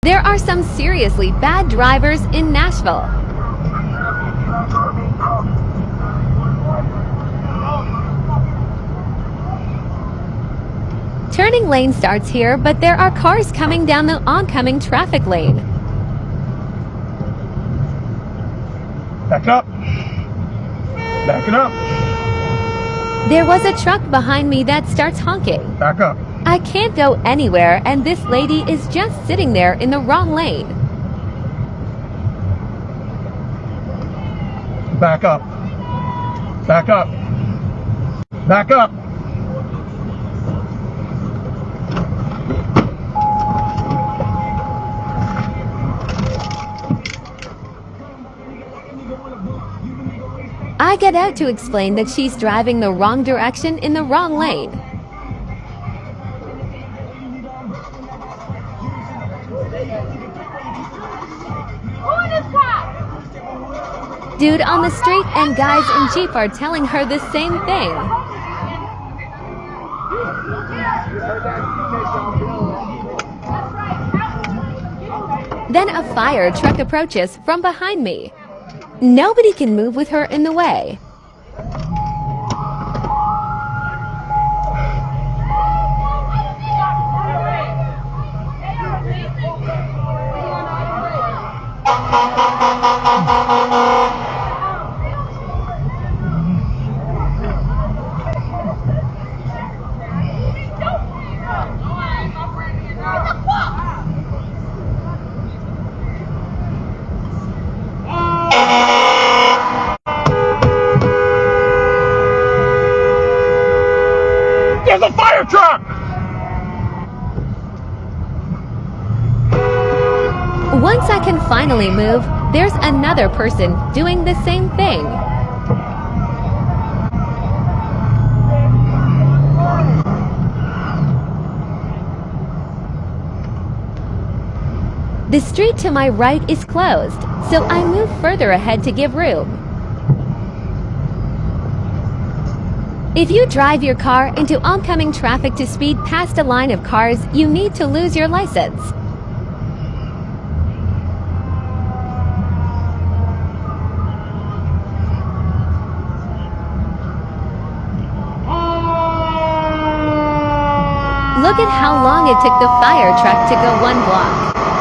There are some seriously bad drivers in Nashville. Turning lane starts here, but there are cars coming down the oncoming traffic lane. Back up. Back it up. There was a truck behind me that starts honking. Back up. I can't go anywhere, and this lady is just sitting there in the wrong lane. Back up. Back up. Back up. I get out to explain that she's driving the wrong direction in the wrong lane. Dude on the street and guys in Jeep are telling her the same thing. Then a fire truck approaches from behind me. Nobody can move with her in the way. There's a fire truck! Once I can finally move, there's another person doing the same thing. The street to my right is closed, so I move further ahead to give room. If you drive your car into oncoming traffic to speed past a line of cars, you need to lose your license. Look at how long it took the fire truck to go 1 block.